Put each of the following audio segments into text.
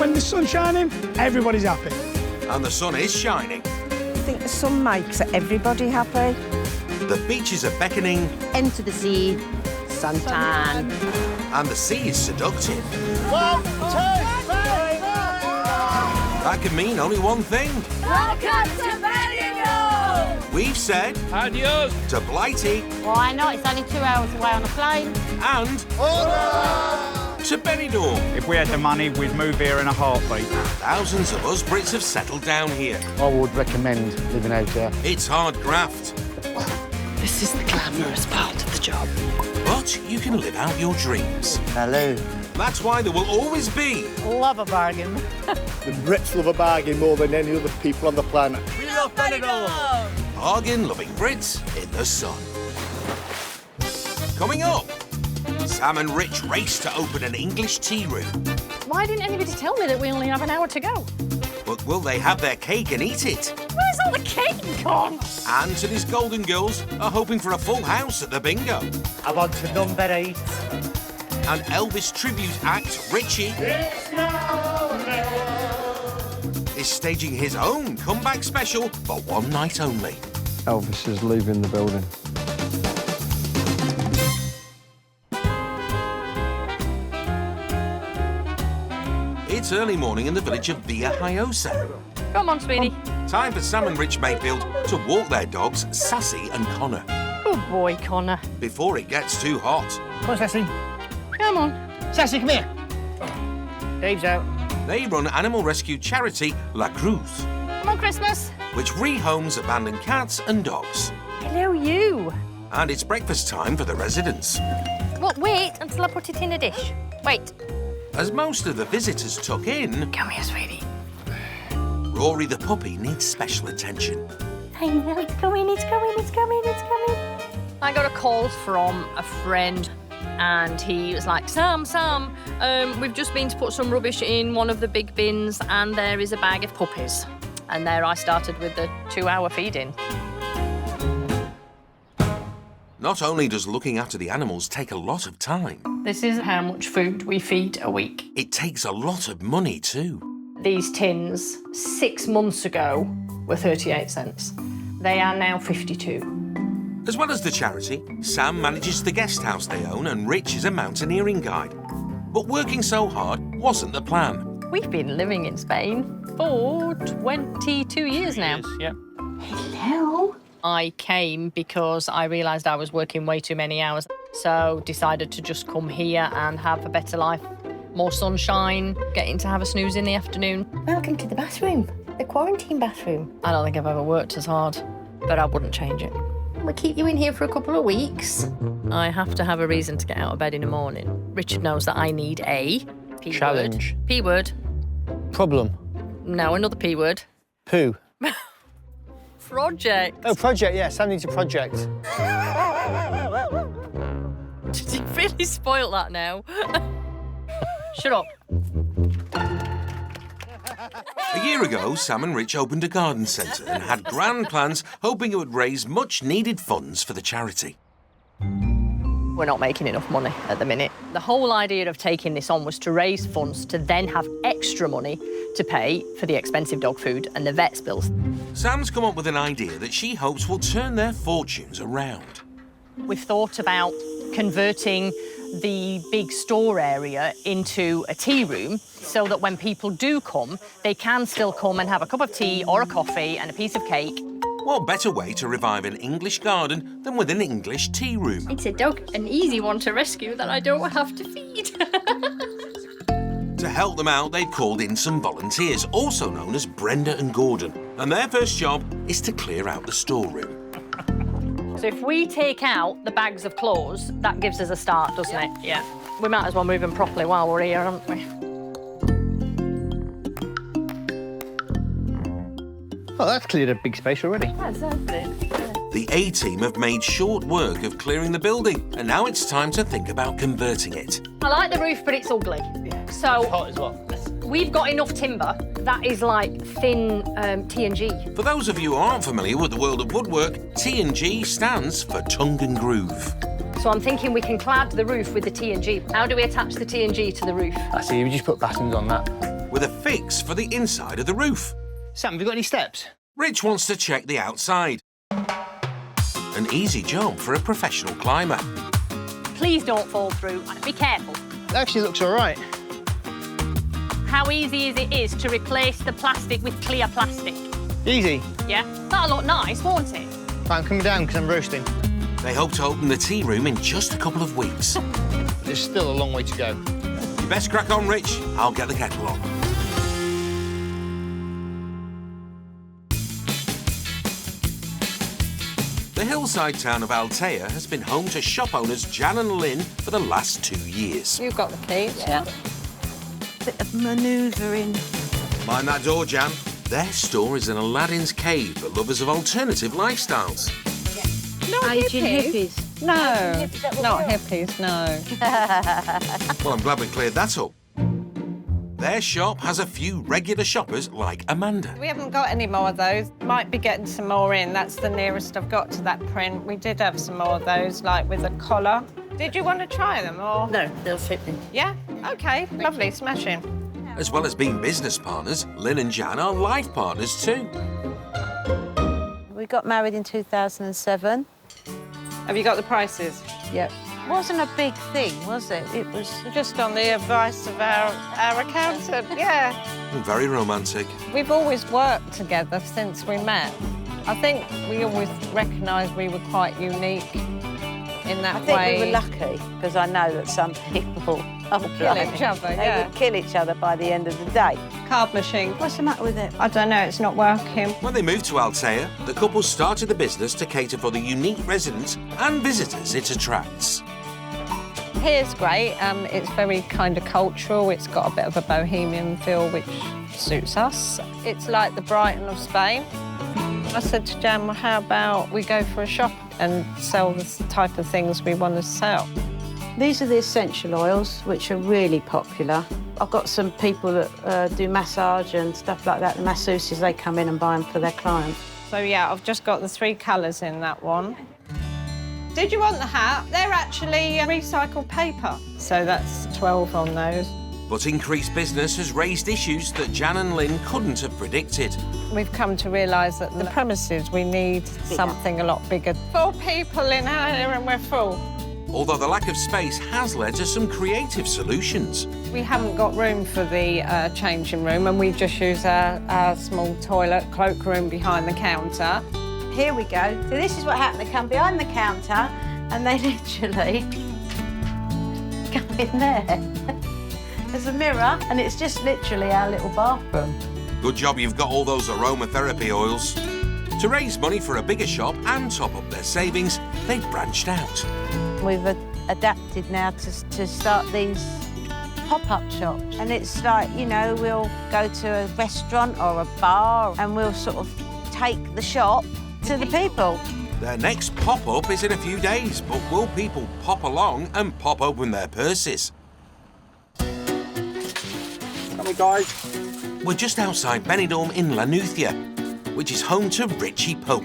when the sun's shining, everybody's happy. And the sun is shining. I think the sun makes everybody happy. The beaches are beckoning. Into the sea, suntan. And the sea is seductive. 1, 2, 3, 4. That can mean only one thing. Welcome to Benidorm! We've said Adios. to Blighty. Why not? It's only 2 hours away on a plane. And to Benidorm. If we had the money, we'd move here in a heartbeat. Thousands of us Brits have settled down here. I would recommend living out here. It's hard graft, This is the glamorous part of the job. but you can live out your dreams. Hello. That's why there will always be Love a bargain. The Brits love a bargain more than any other people on the planet. We love Benidorm! bargain-loving Brits in the sun. Coming up, Sam and Rich race to open an English tea room. Why didn't anybody tell me that we only have an hour to go? But will they have their cake and eat it? Where's all the cake gone? Anthony's Golden Girls are hoping for a full house at the bingo. I want a number 8. And Elvis tribute act Richie is staging his own comeback special for one night only. Elvis is leaving the building. It's early morning in the village of Via Hyosa. Come on, Speedy. Time for Sam and Rich Mayfield to walk their dogs, Sassy and Connor, Good boy, Connor. before it gets too hot. Come on, Sassy. Come on. Sassy, come here. Dave's out. They run animal rescue charity La Cruz, Come on, Christmas. which rehomes abandoned cats and dogs. Hello, you. And it's breakfast time for the residents. Well, wait until I put it in a dish. Wait. As most of the visitors tuck in, Come here, sweetie. Rory the puppy needs special attention. I know, it's coming, it's coming, it's coming, it's coming. I got a call from a friend and he was like, Sam, we've just been to put some rubbish in one of the big bins and there is a bag of puppies. And there I started with the 2-hour feeding. Not only does looking after the animals take a lot of time, This is how much food we feed a week. it takes a lot of money too. These tins, 6 months ago, were 38 cents. They are now 52. As well as the charity, Sam manages the guest house they own and Rich is a mountaineering guide. But working so hard wasn't the plan. We've been living in Spain for 22 years now. Yeah. Hello. I came because I realised I was working way too many hours, so decided to just come here and have a better life. More sunshine, getting to have a snooze in the afternoon. Welcome to the bathroom, the quarantine bathroom. I don't think I've ever worked as hard, but I wouldn't change it. We'll keep you in here for a couple of weeks. I have to have a reason to get out of bed in the morning. Richard knows that I need a P Challenge. word. P word. Problem. No, another P word. Poo. Project. Oh, project, yeah. Sam needs a project. Did you really spoil that now? Shut up. A year ago, Sam and Rich opened a garden centre and had grand plans, hoping it would raise much-needed funds for the charity. We're not making enough money at the minute. The whole idea of taking this on was to raise funds to then have extra money to pay for the expensive dog food and the vet's bills. Sam's come up with an idea that she hopes will turn their fortunes around. We've thought about converting the big store area into a tea room so that when people do come, they can still come and have a cup of tea or a coffee and a piece of cake. What better way to revive an English garden than with an English tea room? It's a dog, an easy one to rescue that I don't have to feed. To help them out, they've called in some volunteers, also known as Brenda and Gordon. And their first job is to clear out the storeroom. So if we take out the bags of clothes, that gives us a start, doesn't it? Yeah. We might as well move them properly while we're here, haven't we? Oh, that's cleared a big space already. That's it. The A-team have made short work of clearing the building, and now it's time to think about converting it. I like the roof, but it's ugly. So Hot as well. we've got enough timber that is like thin T&G. For those of you who aren't familiar with the world of woodwork, T&G stands for tongue and groove. So I'm thinking we can clad the roof with the T&G. How do we attach the T&G to the roof? I see, we just put battens on that. with a fix for the inside of the roof. Sam, have you got any steps? Rich wants to check the outside. An easy job for a professional climber. Please don't fall through. Be careful. It actually looks all right. How easy is it to replace the plastic with clear plastic? Easy. Yeah? That'll look nice, won't it? Right, I'm coming down because I'm roasting. They hope to open the tea room in just a couple of weeks. There's still a long way to go. You best crack on, Rich. I'll get the kettle on. The hillside town of Altea has been home to shop owners Jan and Lynn for the last 2 years. You've got the keys, yeah? Bit of manoeuvring. Mind that door, Jan. Their store is an Aladdin's cave for lovers of alternative lifestyles. Aging hippies. No, not hippies, no. Well, I'm glad we cleared that up. Their shop has a few regular shoppers like Amanda. We haven't got any more of those. Might be getting some more in. That's the nearest I've got to that print. We did have some more of those, like with a collar. Did you want to try them, or...? No, they'll fit me. Yeah? OK, lovely, smashing. As well as being business partners, Lynn and Jan are life partners too. We got married in 2007. Have you got the prices? Yep. Wasn't a big thing, was it? It was Just on the advice of our accountant, yeah. Very romantic. We've always worked together since we met. I think we always recognised we were quite unique in that I think way. we were lucky, because I know that some people Kill each other, they yeah. would kill each other by the end of the day. Card machine. What's the matter with it? I don't know, it's not working. When they moved to Altea, the couple started the business to cater for the unique residents and visitors it attracts. Here's great. It's very kind of cultural. It's got a bit of a Bohemian feel, which suits us. It's like the Brighton of Spain. I said to Jan, well, how about we go for a shop and sell the type of things we want to sell? These are the essential oils, which are really popular. I've got some people that do massage and stuff like that. The masseuses, they come in and buy them for their clients. So, yeah, I've just got the 3 colours in that one. Did you want the hat? They're actually recycled paper. So that's 12 on those. But increased business has raised issues that Jan and Lynn couldn't have predicted. We've come to realise that the premises, we need something a lot bigger. 4 people in here and we're full. Although the lack of space has led to some creative solutions. We haven't got room for the changing room, and we just use our small toilet cloakroom behind the counter. Here we go. So this is what happened. They come behind the counter and they literally go in there. There's a mirror and it's just literally our little bathroom. Good job you've got all those aromatherapy oils. To raise money for a bigger shop and top up their savings, they've branched out. We've adapted now to start these pop-up shops. And it's like, you know, we'll go to a restaurant or a bar and we'll sort of take the shop to the people. Their next pop-up is in a few days, but will people pop along and pop open their purses? Come on, guys. We're just outside Benidorm in Lanuthia, which is home to Richie Pope.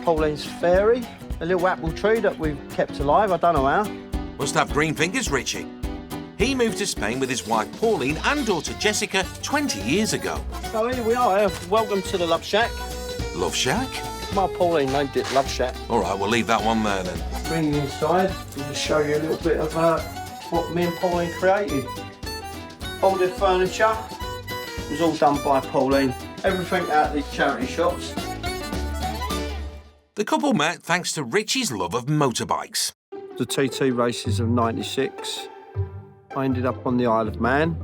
Pauline's fairy, a little apple tree that we've kept alive, I don't know how. Must have green fingers, Richie. He moved to Spain with his wife Pauline and daughter Jessica 20 years ago. So here we are, welcome to the Love Shack. Love Shack? My Pauline named it Love Shack. All right, we'll leave that one there then. Bring you inside and just show you a little bit of what me and Pauline created. All the furniture was all done by Pauline. Everything out of these charity shops. The couple met thanks to Richie's love of motorbikes. The TT races of '96. I ended up on the Isle of Man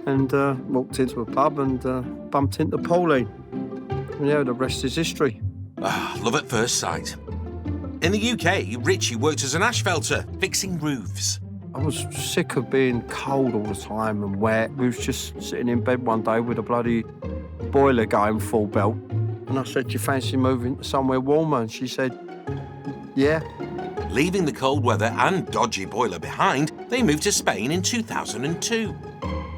and walked into a pub and bumped into Pauline. And yeah, the rest is history. Ah, love at first sight. In the UK, Richie worked as an asphalter, fixing roofs. I was sick of being cold all the time and wet. We was just sitting in bed one day with a bloody boiler going full belt. And I said, do you fancy moving to somewhere warmer? And she said, yeah. Leaving the cold weather and dodgy boiler behind, they moved to Spain in 2002.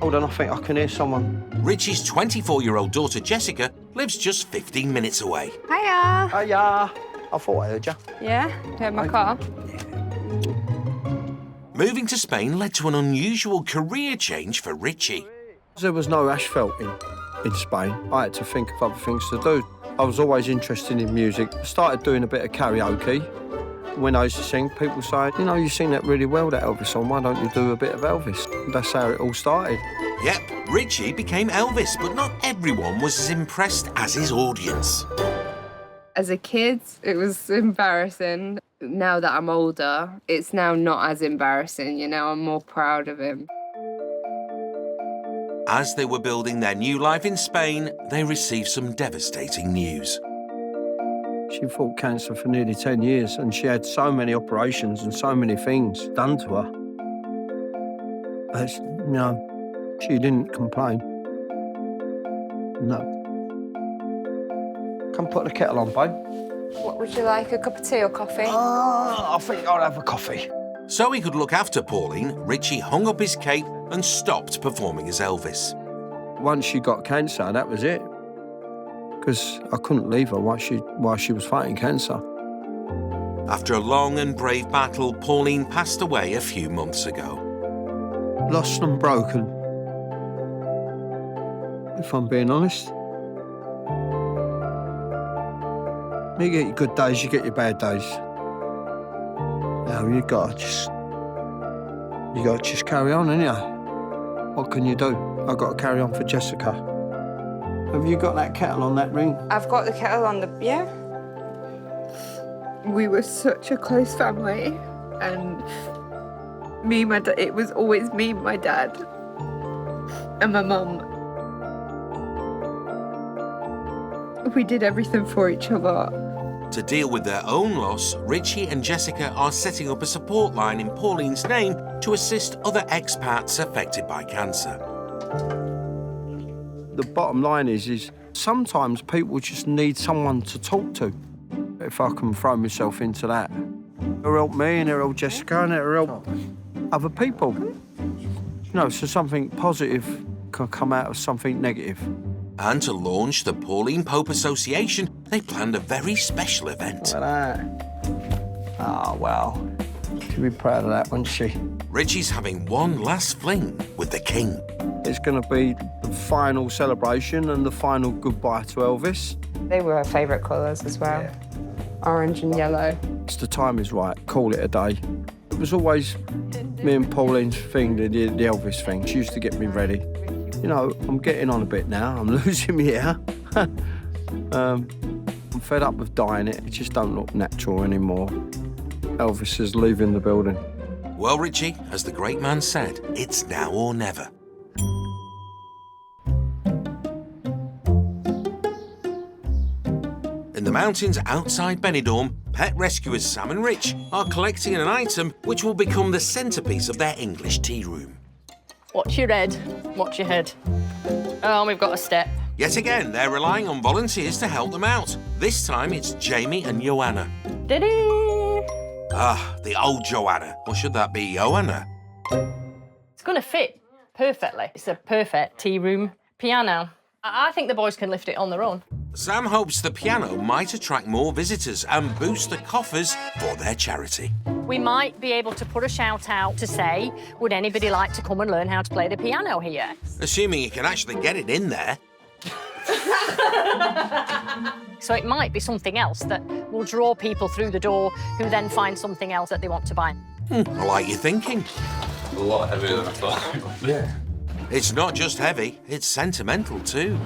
Hold on, I think I can hear someone. Richie's 24-year-old daughter, Jessica, lives just 15 minutes away. Hiya. Hiya. I thought I heard you. Yeah? Do you have my car? Moving to Spain led to an unusual career change for Richie. There was no asphalt in Spain. I had to think of other things to do. I was always interested in music. I started doing a bit of karaoke. When I used to sing, people say, you know, you sing that really well, that Elvis song, why don't you do a bit of Elvis? That's how it all started. Yep, Richie became Elvis, but not everyone was as impressed as his audience. As a kid, it was embarrassing. Now that I'm older, it's now not as embarrassing, you know, I'm more proud of him. As they were building their new life in Spain, they received some devastating news. She fought cancer for nearly 10 years and she had so many operations and so many things done to her. You know, she didn't complain. No. Come put the kettle on, babe. What would you like, a cup of tea or coffee? I think I'll have a coffee. So he could look after Pauline, Richie hung up his cape and stopped performing as Elvis. Once she got cancer, that was it. Because I couldn't leave her while she was fighting cancer. After a long and brave battle, Pauline passed away a few months ago. Lost and broken, if I'm being honest. You get your good days, you get your bad days. Now you gotta just carry on, ain't you? What can you do? I've got to carry on for Jessica. Have you got that kettle on that ring? I've got the kettle on the... yeah. We were such a close family, and me and my dad, it was always me and my dad and my mum. We did everything for each other. To deal with their own loss, Richie and Jessica are setting up a support line in Pauline's name to assist other expats affected by cancer. The bottom line is sometimes people just need someone to talk to. If I can throw myself into that, it'll help me and it'll help Jessica and it'll help other people. You know, so something positive can come out of something negative. And to launch the Pauline Pope Association, they planned a very special event. Look at that. Oh, well. She'll be proud of that, won't she? Richie's having one last fling with the King. It's going to be the final celebration and the final goodbye to Elvis. They were our favourite colours as well. Yeah. Orange and yellow. It's the time is right, call it a day. It was always me and Pauline's thing, the Elvis thing. She used to get me ready. You know, I'm getting on a bit now. I'm losing my hair. I'm fed up with dyeing it. It just don't look natural anymore. Elvis is leaving the building. Well, Richie, as the great man said, it's now or never. In the mountains outside Benidorm, pet rescuers Sam and Rich are collecting an item which will become the centrepiece of their English tea room. Watch your head, watch your head. Oh, we've got a step. Yet again, they're relying on volunteers to help them out. This time, it's Jamie and Joanna. Diddy! Ah, the old Joanna. Or should that be Joanna? It's going to fit perfectly. It's a perfect tea room piano. I think the boys can lift it on their own. Sam hopes the piano might attract more visitors and boost the coffers for their charity. We might be able to put a shout out to say, would anybody like to come and learn how to play the piano here? Assuming you can actually get it in there. So it might be something else that will draw people through the door who then find something else that they want to buy. I like your thinking. A lot heavier than I thought. Yeah. It's not just heavy, it's sentimental too.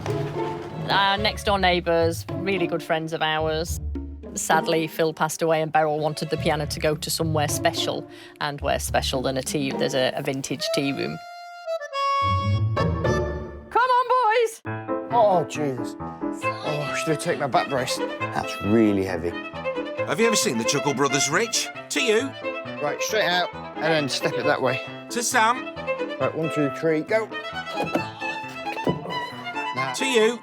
Our next door neighbours, really good friends of ours. Sadly, Phil passed away and Beryl wanted the piano to go to somewhere special. And where special than a tea, there's a vintage tea room. Come on, boys! Oh, jeez. Oh, I should have taken my back brace. That's really heavy. Have you ever seen the Chuckle Brothers, Rich? To you. Right, straight out, and then step it that way. To Sam. Right, 1, 2, 3, go. Now. To you.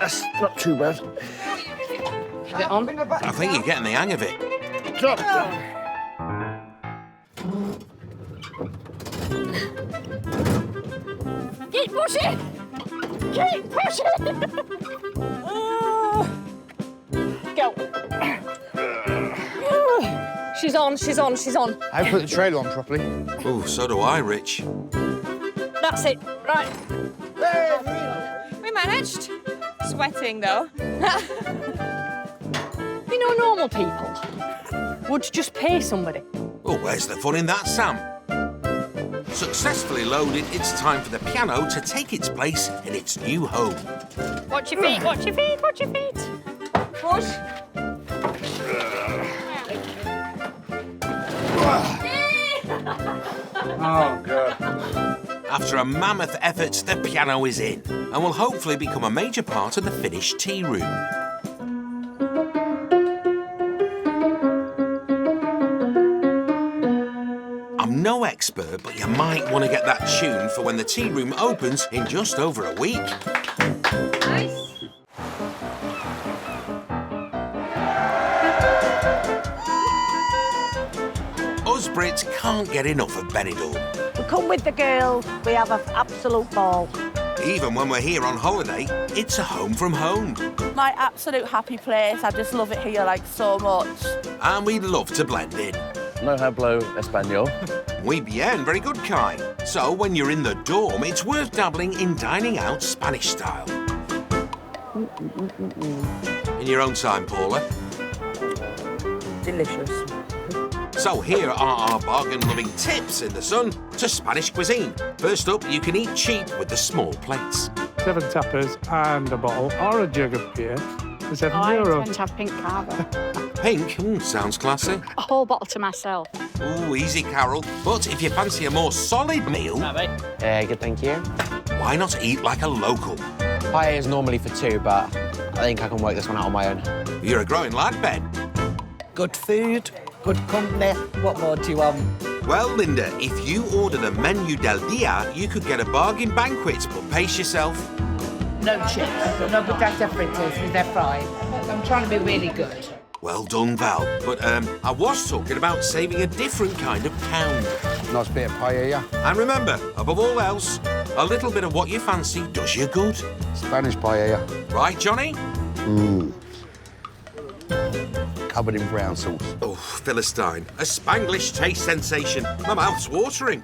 That's not too bad. Is it on? I think you're getting the hang of it. Drop. Keep pushing! Keep pushing! Go. She's on, she's on, she's on. I put the trailer on properly. Oh, so do I, Rich. That's it. Right. We managed. Sweating, though. You know, normal people would just pay somebody. Oh, where's the fun in that, Sam? Successfully loaded, it's time for the piano to take its place in its new home. Watch your feet, watch your feet, watch your feet. Push. Oh, God. After a mammoth effort, the piano is in and will hopefully become a major part of the finished tea room. I'm no expert, but you might want to get that tuned for when the tea room opens in just over a week. Nice. Us Brits can't get enough of Benidorm. We come with the girls, we have an absolute ball. Even when we're here on holiday, it's a home from home. My absolute happy place. I just love it here, like, so much. And we love to blend in. No hablo español. Muy bien, very good, Kai. So when you're in the dorm, it's worth dabbling in dining out Spanish style. In your own time, Paula. Delicious. So here are our bargain-loving tips in the sun to Spanish cuisine. First up, you can eat cheap with the small plates. 7 tappers and a bottle or a jug of beer for €7. I tend to have pink cava. Pink? Sounds classy. A whole bottle to myself. Ooh, easy, Carol. But if you fancy a more solid meal... Good, thank you. Why not eat like a local? Pie is normally for 2, but I think I can work this one out on my own. You're a growing lad, Ben. Good food, good company. What more do you want? Well, Linda, if you order the menu del dia, you could get a bargain banquet, but pace yourself. No chips, no potato fritters with their fries. I'm trying to be really good. Well done, Val. But I was talking about saving a different kind of pound. Nice bit of paella. And remember, above all else, a little bit of what you fancy does you good. Spanish paella. Right, Johnny? Covered in brown sauce. Oh, Philistine. A Spanglish taste sensation. My mouth's watering.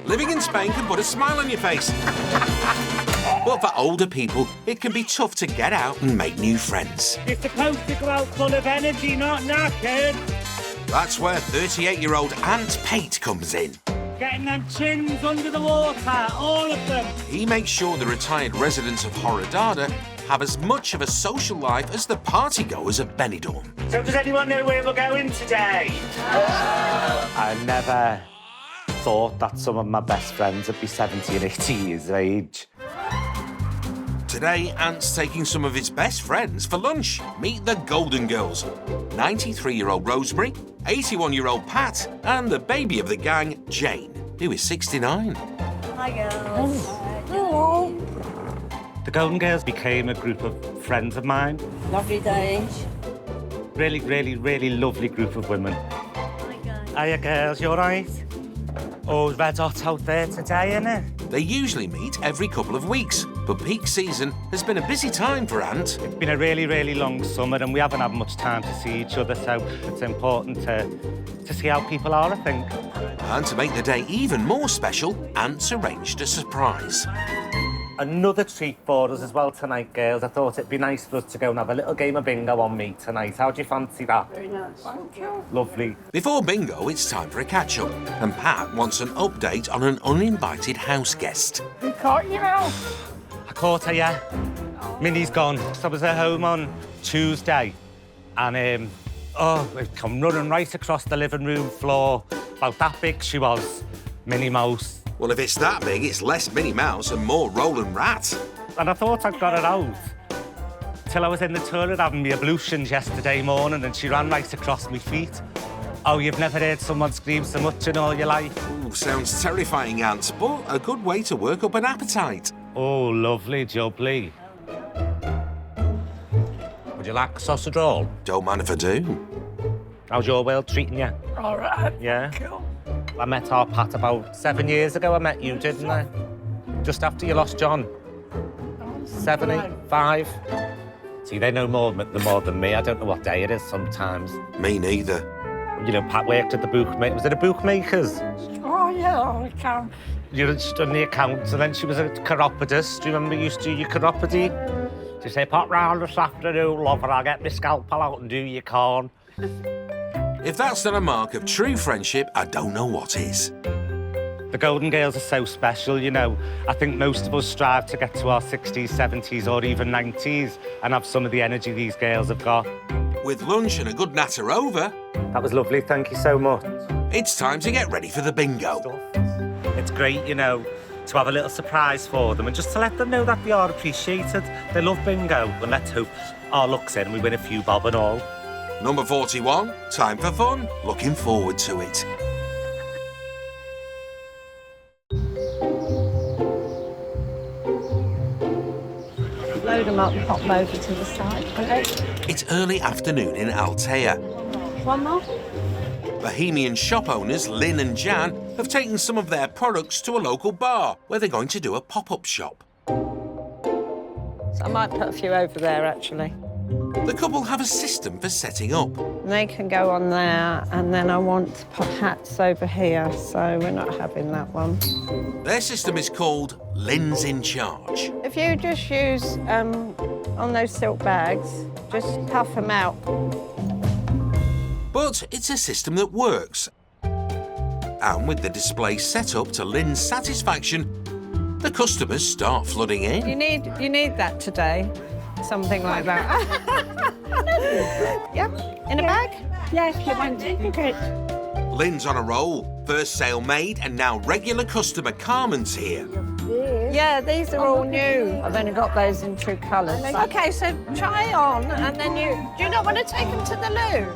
Living in Spain can put a smile on your face. But for older people, it can be tough to get out and make new friends. You're supposed to go out full of energy, not knackered. That's where 38-year-old Aunt Pate comes in. Getting them chins under the water, all of them. He makes sure the retired residents of Horadada have as much of a social life as the partygoers of Benidorm. So does anyone know where we're going today? I never thought that some of my best friends would be 70 and 80 years of age. Today, Ant's taking some of his best friends for lunch. Meet the Golden Girls. 93-year-old Rosemary, 81-year-old Pat, and the baby of the gang, Jane, who is 69. Hi, girls. Hello. The Golden Girls became a group of friends of mine. Lovely days. Really, really, really lovely group of women. Hi, guys. Hiya, girls, you all right? Oh, red hot out there today, innit? They usually meet every couple of weeks, but peak season has been a busy time for Ant. It's been a really, really long summer and we haven't had much time to see each other, so it's important to see how people are, I think. And to make the day even more special, Ant's arranged a surprise. Another treat for us as well tonight, girls. I thought it'd be nice for us to go and have a little game of bingo on me tonight. How do you fancy that? Very nice. Thank you. Lovely. Before bingo, it's time for a catch-up, and Pat wants an update on an uninvited house guest. You caught your mouse. I caught her, yeah. Minnie's gone. So I was at home on Tuesday, and it come running right across the living room floor. About that big she was, Minnie Mouse. Well, if it's that big, it's less Minnie Mouse and more Roland Rat. And I thought I'd got her out till I was in the toilet having my ablutions yesterday morning and she ran right across my feet. Oh, you've never heard someone scream so much in all your life? Ooh, sounds terrifying, Ant, but a good way to work up an appetite. Oh, lovely, jubbly. Would you like a sausage roll? Don't mind if I do. How's your world treating you? All right. Yeah? Cool. I met our Pat about 7 years ago. I met you, didn't I? Just after you lost John. 7, 8, 5. See, they know more than me. I don't know what day it is sometimes. Me neither. You know, Pat worked at the bookmaker. Was it a bookmaker's? Oh, yeah, I can. You know, she'd done the accounts, and then she was a chiropodist. Do you remember you used to do your chiropody? She'd say, pop round this afternoon, love, and I'll get my scalpel out and do your corn. If that's not a mark of true friendship, I don't know what is. The Golden Girls are so special, you know. I think most of us strive to get to our 60s, 70s, or even 90s and have some of the energy these girls have got. With lunch and a good natter over... That was lovely, thank you so much. It's time to get ready for the bingo. It's great, you know, to have a little surprise for them and just to let them know that they are appreciated. They love bingo, and let's hope our luck's in and we win a few bob and all. Number 41, time for fun. Looking forward to it. Load them up and pop them over to the side. Okay. It's early afternoon in Altea. One more. Bohemian shop owners Lynn and Jan have taken some of their products to a local bar where they're going to do a pop-up shop. So I might put a few over there, actually. The couple have a system for setting up. And they can go on there, and then I want to put hats over here, so we're not having that one. Their system is called Lynn's in Charge. If you just use, on those silk bags, just puff them out. But it's a system that works. And with the display set up to Lynn's satisfaction, the customers start flooding in. You need that today. Something like that. Yep, in a bag? Yes, you want it. Okay. Lynn's on a roll. First sale made, and now regular customer Carmen's here. Yeah, these are all new. I've only got those in true colours. OK, so try on, and then do you not want to take them to the loo?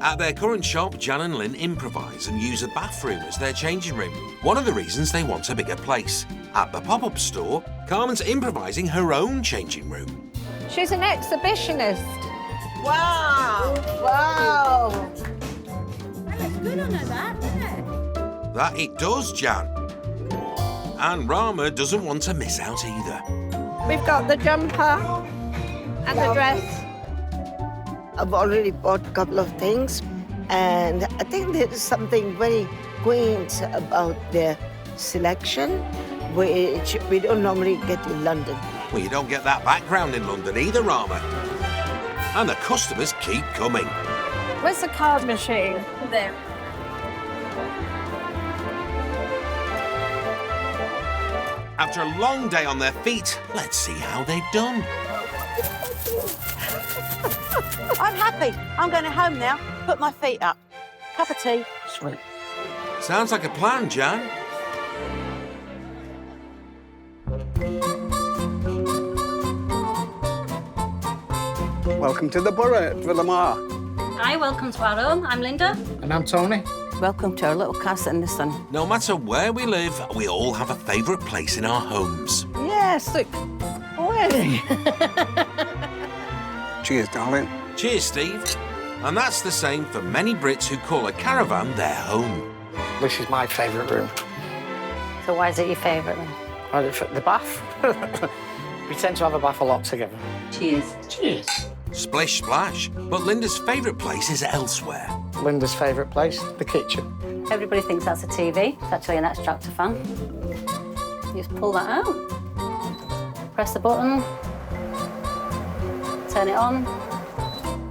At their current shop, Jan and Lynn improvise and use a bathroom as their changing room. One of the reasons they want a bigger place. At the pop-up store, Carmen's improvising her own changing room. She's an exhibitionist. Wow! Wow! That's good on her, that, isn't it? That it does, Jan. And Rama doesn't want to miss out either. We've got the jumper and the dress. I've already bought a couple of things, and I think there is something very quaint about their selection, which we don't normally get in London. Well, you don't get that background in London either, Rama. And the customers keep coming. Where's the card machine? There. After a long day on their feet, let's see how they've done. I'm happy. I'm going home now. Put my feet up. Cup of tea. Sweet. Sounds like a plan, Jan. Welcome to the borough at Villamar. Hi, welcome to our home. I'm Linda. And I'm Tony. Welcome to our little castle in the sun. No matter where we live, we all have a favourite place in our homes. Yes, look. Already. Cheers, darling. Cheers, Steve. And that's the same for many Brits who call a caravan their home. This is my favourite room. So why is it your favourite then? The bath. We tend to have a bath a lot together. Cheers. Cheers. Splish splash. But Linda's favourite place is elsewhere. Linda's favourite place, the kitchen. Everybody thinks that's a TV. It's actually an extractor fan. You just pull that out, press the button, turn it on,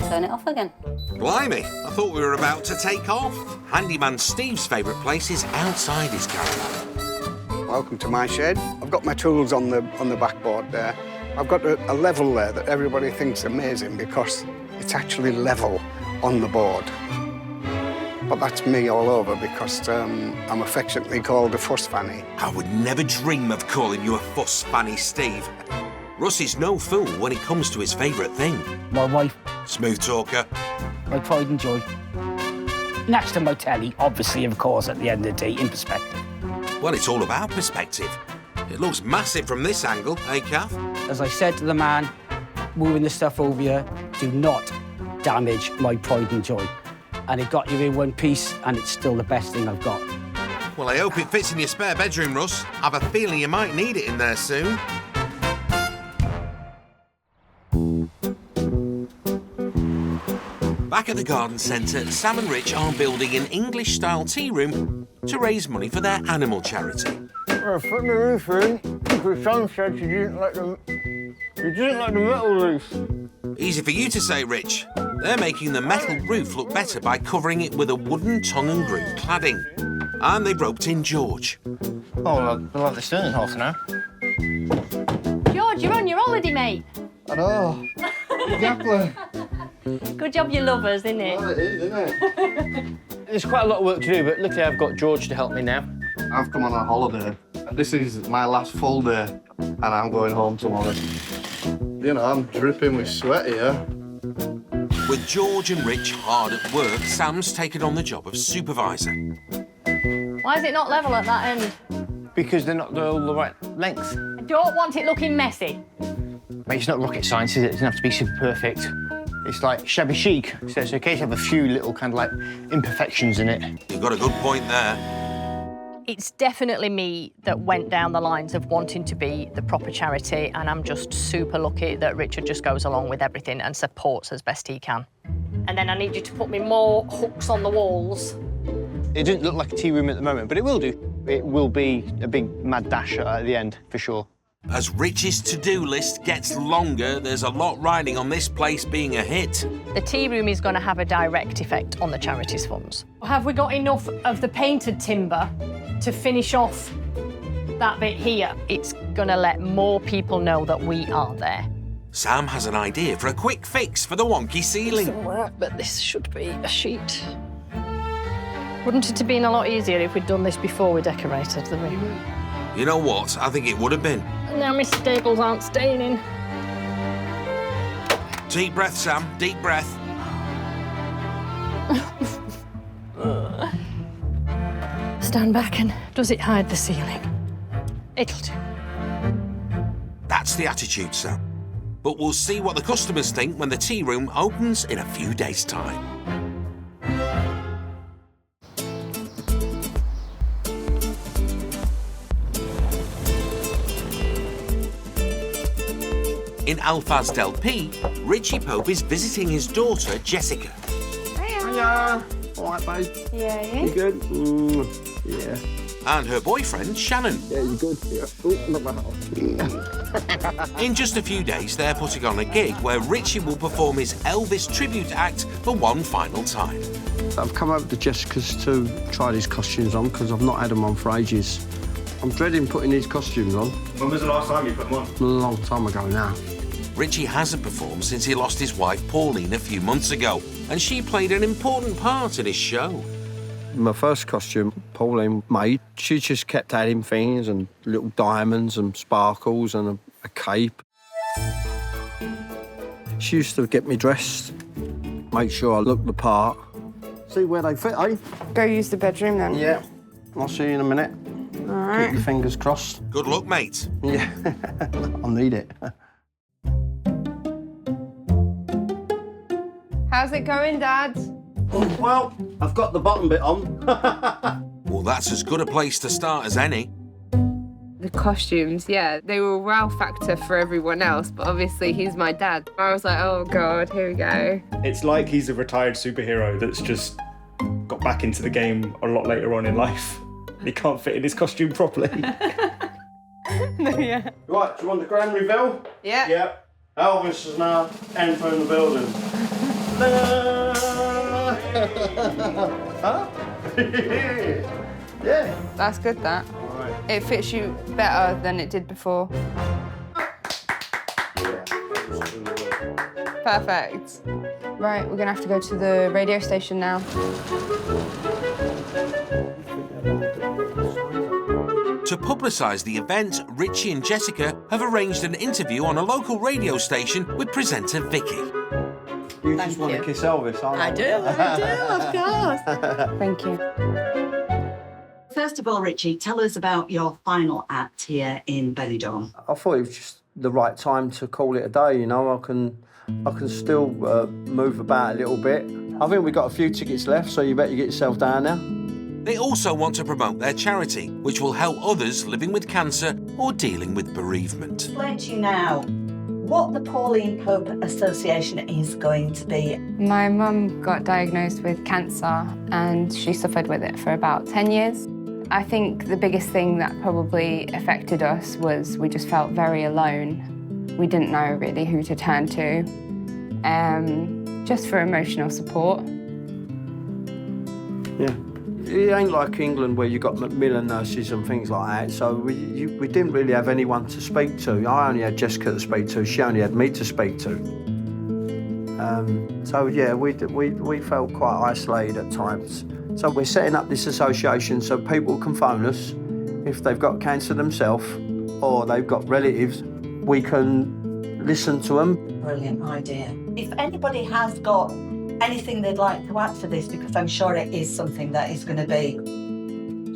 turn it off again. Blimey, I thought we were about to take off. Handyman Steve's favourite place is outside his caravan. Welcome to my shed. I've got my tools on the backboard there. I've got a level there that everybody thinks amazing because it's actually level on the board. But that's me all over because I'm affectionately called a fuss fanny. I would never dream of calling you a fuss fanny, Steve. Russ is no fool when it comes to his favourite thing. My wife. Smooth talker. My pride and joy. Next to my telly, obviously, of course, at the end of the day, in perspective. Well, it's all about perspective. It looks massive from this angle, eh, Kath? As I said to the man moving the stuff over here, do not damage my pride and joy. And it got you in one piece, and it's still the best thing I've got. Well, I hope it fits in your spare bedroom, Russ. I've a feeling you might need it in there soon. Back at the garden centre, Sam and Rich are building an English-style tea room to raise money for their animal charity. Well, put the roof in because Sam said she didn't like the metal roof. Easy for you to say, Rich. They're making the metal roof look better by covering it with a wooden tongue and groove cladding. And they've roped in George. Oh, we'll have this done in half an hour. George, you're on your holiday, mate. I know. Exactly. Good job you love us, isn't it? Well, it is, isn't it? There's quite a lot of work to do, but luckily I've got George to help me now. I've come on a holiday. This is my last full day, and I'm going home tomorrow. You know, I'm dripping with sweat here. With George and Rich hard at work, Sam's taken on the job of supervisor. Why is it not level at that end? Because they're not all the right length. I don't want it looking messy. Mate, it's not rocket science, is it? It doesn't have to be super perfect. It's like shabby chic, so it's okay to have a few little kind of like imperfections in it. You've got a good point there. It's definitely me that went down the lines of wanting to be the proper charity, and I'm just super lucky that Richard just goes along with everything and supports as best he can. And then I need you to put me more hooks on the walls. It doesn't look like a tea room at the moment, but it will do. It will be a big mad dash at the end, for sure. As Rich's to-do list gets longer, there's a lot riding on this place being a hit. The tea room is going to have a direct effect on the charity's funds. Have we got enough of the painted timber to finish off that bit here? It's going to let more people know that we are there. Sam has an idea for a quick fix for the wonky ceiling. Somewhere, but this should be a sheet. Wouldn't it have been a lot easier if we'd done this before we decorated the room? You know what? I think it would have been. Now my staples aren't staying in. Deep breath, Sam. Deep breath. Stand back and does it hide the ceiling? It'll do. That's the attitude, Sam. But we'll see what the customers think when the tea room opens in a few days' time. In Alfaz del Pi, Richie Pope is visiting his daughter, Jessica. Hiya. All right, babe? Yeah, yeah. You good? Yeah. And her boyfriend, Shannon. Yeah, you good? Yeah. Oh, not my house. In just a few days, they're putting on a gig where Richie will perform his Elvis tribute act for one final time. I've come over to Jessica's to try these costumes on because I've not had them on for ages. I'm dreading putting these costumes on. When was the last time you put them on? A long time ago now. Richie hasn't performed since he lost his wife, Pauline, a few months ago, and she played an important part in his show. My first costume, Pauline made, she just kept adding things and little diamonds and sparkles and a cape. She used to get me dressed, make sure I looked the part. See where they fit, eh? Go use the bedroom then. Yeah. I'll see you in a minute. All right. Keep your fingers crossed. Good luck, mate. Yeah, I'll need it. How's it going, Dad? Well, I've got the bottom bit on. Well, that's as good a place to start as any. The costumes, yeah, they were a wow factor for everyone else, but obviously he's my dad. I was like, oh God, here we go. It's like he's a retired superhero that's just got back into the game a lot later on in life. He can't fit in his costume properly. Yeah. Right, do you want the grand reveal? Yeah. Yeah. Elvis is now entering the building. Huh? Yeah. That's good, that. Right. It fits you better than it did before. Perfect. Right, we're gonna have to go to the radio station now. To publicise the event, Richie and Jessica have arranged an interview on a local radio station with presenter Vicky. You just want to kiss Elvis, aren't you? I do, of course. Thank you. First of all, Richie, tell us about your final act here in Benidorm. I thought it was just the right time to call it a day, you know. I can still move about a little bit. I think we've got a few tickets left, so you better get yourself down now. They also want to promote their charity, which will help others living with cancer or dealing with bereavement. Explain to you now what the Pauline Pope Association is going to be. My mum got diagnosed with cancer and she suffered with it for about 10 years. I think the biggest thing that probably affected us was we just felt very alone. We didn't know really who to turn to, just for emotional support. Yeah. It ain't like England where you've got Macmillan nurses and things like that, so we didn't really have anyone to speak to. I only had Jessica to speak to, she only had me to speak to. So yeah, we felt quite isolated at times. So we're setting up this association so people can phone us if they've got cancer themselves or they've got relatives. We can listen to them. Brilliant idea. If anybody has got anything they'd like to add to this, because I'm sure it is something that is going to be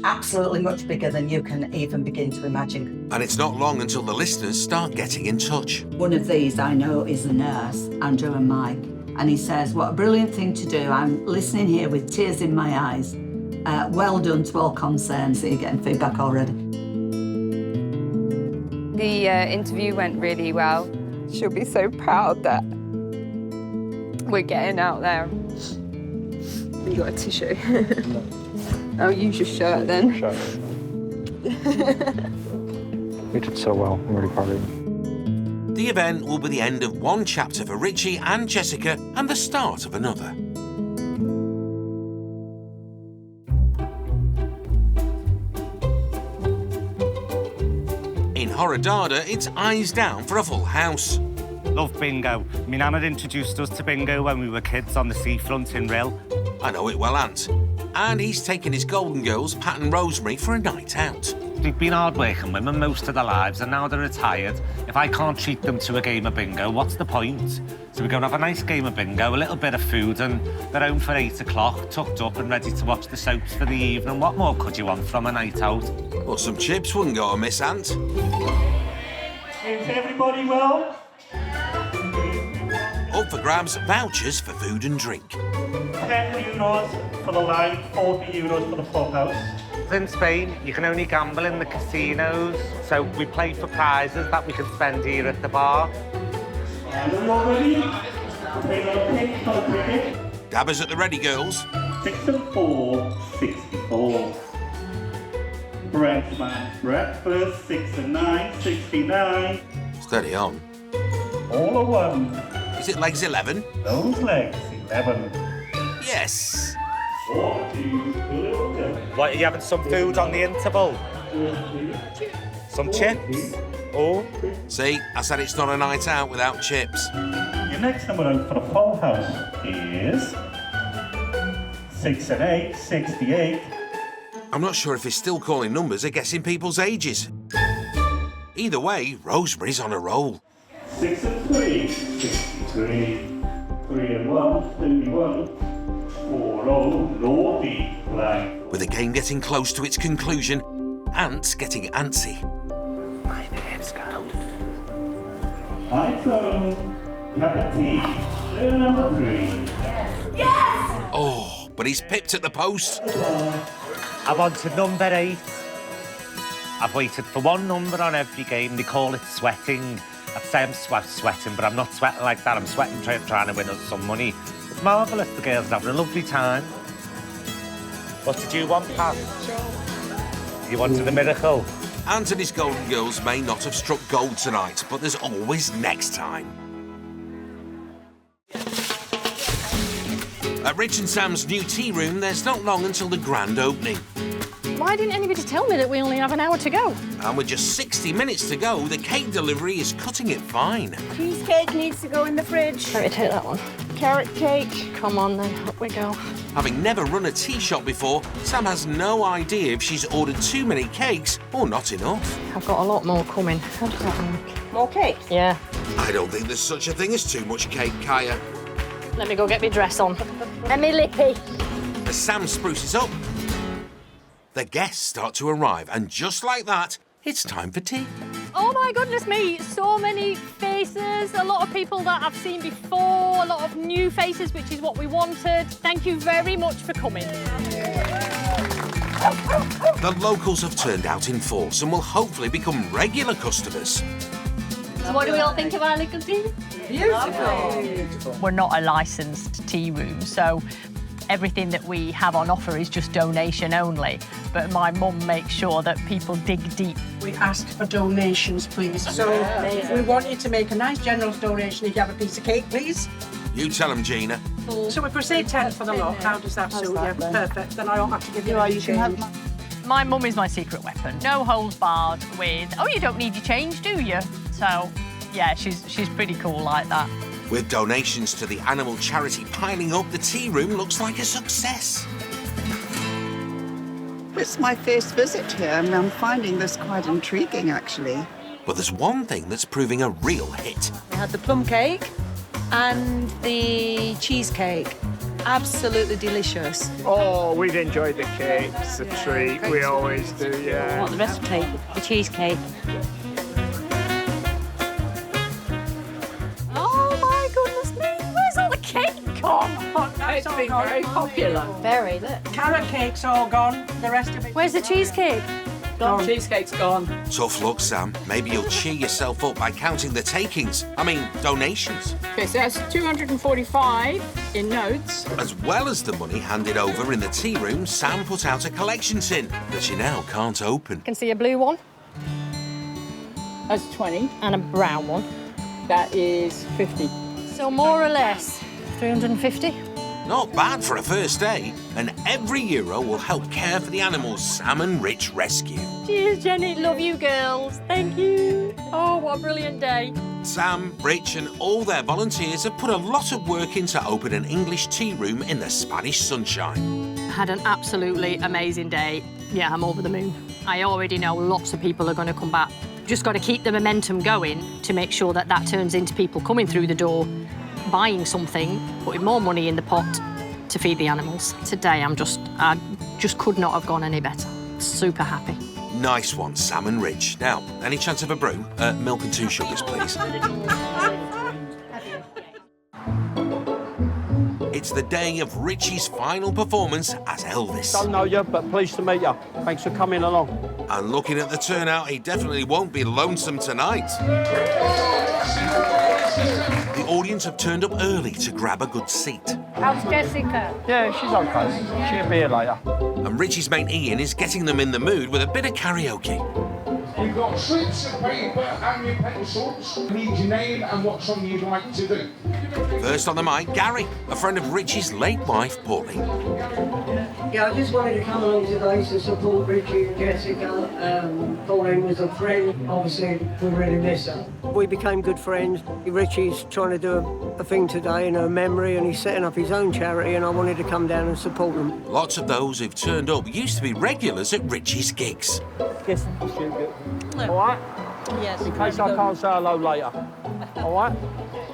absolutely much bigger than you can even begin to imagine. And it's not long until the listeners start getting in touch. One of these I know is a nurse, Andrew and Mike, and he says, what a brilliant thing to do. I'm listening here with tears in my eyes. Well done to all concerned. So you're getting feedback already. The interview went really well. She'll be so proud that we're getting out there. You got a tissue. I'll use your shirt then. We did so well. I'm really proud of you. The event will be the end of one chapter for Richie and Jessica and the start of another. In Horodada, it's eyes down for a full house. Love bingo. My nan had introduced us to bingo when we were kids on the seafront in Rill. I know it well, Ant. And he's taken his Golden Girls, Pat and Rosemary, for a night out. They've been hard-working women most of their lives and now they're retired. If I can't treat them to a game of bingo, what's the point? So we're going to have a nice game of bingo, a little bit of food, and they're home for 8 o'clock, tucked up and ready to watch the soaps for the evening. What more could you want from a night out? Well, some chips wouldn't go amiss, Ant. Is everybody well? Up for grabs, vouchers for food and drink. 10 euros for the line, 40 euros for the clubhouse. In Spain, you can only gamble in the casinos, so we play for prizes that we can spend here at the bar. Dabbers at the ready, girls. 6 and 4, 64. Breakfast, breakfast, 6 and 9, 69. Steady on. All a one. Is it legs 11? Those legs, 11. Yes. 42, What, are you having some food on the interval? Some chips? Oh. See, I said it's not a night out without chips. Your next number out for the full house is 6 and 8, 68. I'm not sure if he's still calling numbers or guessing people's ages. Either way, Rosemary's on a roll. 6 and 3, 63. 3 and 1, 31. 4 low, naughty, blank. With the game getting close to its conclusion, Ant's getting antsy. My name's Gold. iPhone, cup of tea, number 3. Yes! Oh, but he's pipped at the post. I wanted number 8. I've waited for one number on every game. They call it sweating. I'd say I'm sweating, but I'm not sweating like that. I'm sweating trying to win us some money. It's marvellous. The girls are having a lovely time. What did you want, Pat? You wanted a miracle? Anthony's Golden Girls may not have struck gold tonight, but there's always next time. At Rich and Sam's new tea room, there's not long until the grand opening. Why didn't anybody tell me that we only have an hour to go? And with just 60 minutes to go, the cake delivery is cutting it fine. Cheesecake needs to go in the fridge. Let me take that one. Carrot cake. Come on then, up we go. Having never run a tea shop before, Sam has no idea if she's ordered too many cakes or not enough. I've got a lot more coming. How does that work? More cakes? Yeah. I don't think there's such a thing as too much cake, Kaya. Let me go get my dress on. And me lippy. As Sam spruces up, the guests start to arrive, and just like that, it's time for tea. Oh my goodness me, so many faces, a lot of people that I've seen before, a lot of new faces, which is what we wanted. Thank you very much for coming. The locals have turned out in force and will hopefully become regular customers. So what do we all think of our little tea? Beautiful. We're not a licensed tea room, so everything that we have on offer is just donation only. But my mum makes sure that people dig deep. We ask for donations, please. So we want you to make a nice generous donation if you have a piece of cake, please. You tell them, Gina. So if we say 10 for the lot, how does that suit you? Perfect. Then I don't have to give you any change. My mum is my secret weapon. No holds barred with, oh, you don't need your change, do you? So, yeah, she's pretty cool like that. With donations to the animal charity piling up, the tea room looks like a success. It's my first visit here, and I'm finding this quite intriguing, actually. But there's one thing that's proving a real hit. We had the plum cake and the cheesecake. Absolutely delicious. Oh, we've enjoyed the cake. It's a treat. We always do, yeah. I want the rest of the cake, the cheesecake. Oh, my goodness me, where's all the cake gone? It's been very popular. Very, look. Carrot cake's all gone. The rest of it. Where's the cheesecake? Gone. Cheesecake's gone. Tough luck, Sam. Maybe you'll cheer yourself up by counting the takings. I mean, donations. Okay, so that's 245 in notes. As well as the money handed over in the tea room, Sam put out a collection tin that she now can't open. Can see a blue one. That's 20. And a brown one. That is 50. So more or less, 350. Not bad for a first day. And every euro will help care for the animals Sam and Rich rescue. Cheers, Jenny. Love you, girls. Thank you. Oh, what a brilliant day. Sam, Rich and all their volunteers have put a lot of work in to open an English tea room in the Spanish sunshine. Had an absolutely amazing day. Yeah, I'm over the moon. I already know lots of people are going to come back. Just got to keep the momentum going to make sure that that turns into people coming through the door, buying something, putting more money in the pot to feed the animals. Today, I just could not have gone any better. Super happy. Nice one, Sam and Rich. Now, any chance of a brew? Milk and 2 sugars, please. It's the day of Richie's final performance as Elvis. Don't know you, but pleased to meet you. Thanks for coming along. And looking at the turnout, he definitely won't be lonesome tonight. The audience have turned up early to grab a good seat. How's Jessica? Yeah, she's okay. She'll be here later. And Richie's mate Ian is getting them in the mood with a bit of karaoke. You've got slips of paper and your pencils. Need your name and what song you'd like to do. First on the mic, Gary, a friend of Richie's late wife, Pauline. Yeah, I just wanted to come along today to support Richie and Jessica. Pauline was a friend. Obviously, we really miss her. We became good friends. Richie's trying to do a thing today in her memory, and he's setting up his own charity, and I wanted to come down and support him. Lots of those who've turned up used to be regulars at Richie's gigs. Yes. All right? Yes. In case I can't say hello later. All right?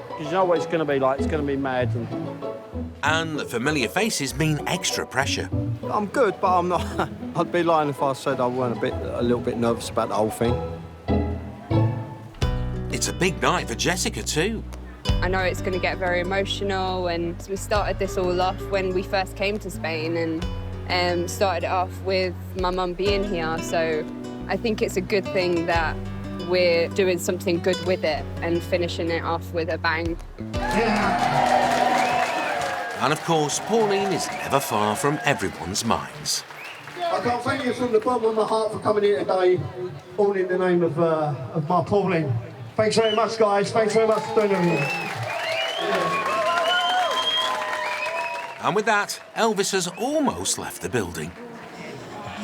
Because you know what it's going to be like. It's going to be mad. And the familiar faces mean extra pressure. I'm good, but I'm not. I'd be lying if I said I weren't a little bit nervous about the whole thing. It's a big night for Jessica too. I know it's going to get very emotional, and we started this all off when we first came to Spain, and started it off with my mum being here. So I think it's a good thing that we're doing something good with it and finishing it off with a bang. And of course, Pauline is never far from everyone's minds. I can't thank you from the bottom of my heart for coming here today, all in the name of my Pauline. Thanks very much, guys. Thanks very much for doing everything. And with that, Elvis has almost left the building.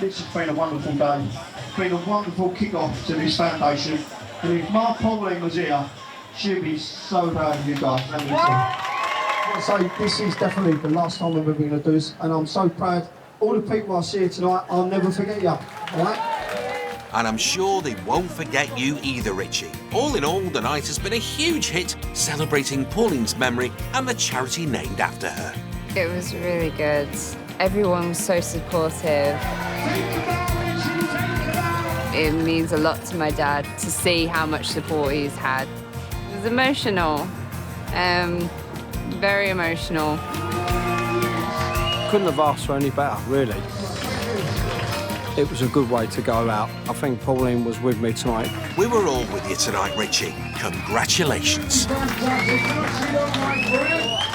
This has been a wonderful day. It's been a wonderful kick-off to this foundation. And if my Pauline was here, she'd be so proud of you guys. I want to say this is definitely the last time we're ever going to do this, and I'm so proud. All the people I see here tonight, I'll never forget you, all right? And I'm sure they won't forget you either, Richie. All in all, the night has been a huge hit, celebrating Pauline's memory and the charity named after her. It was really good. Everyone was so supportive. It means a lot to my dad to see how much support he's had. It was emotional, very emotional. Couldn't have asked for any better, really. It was a good way to go out. I think Pauline was with me tonight. We were all with you tonight, Richie. Congratulations. Fantastic. Can I see that, my friend?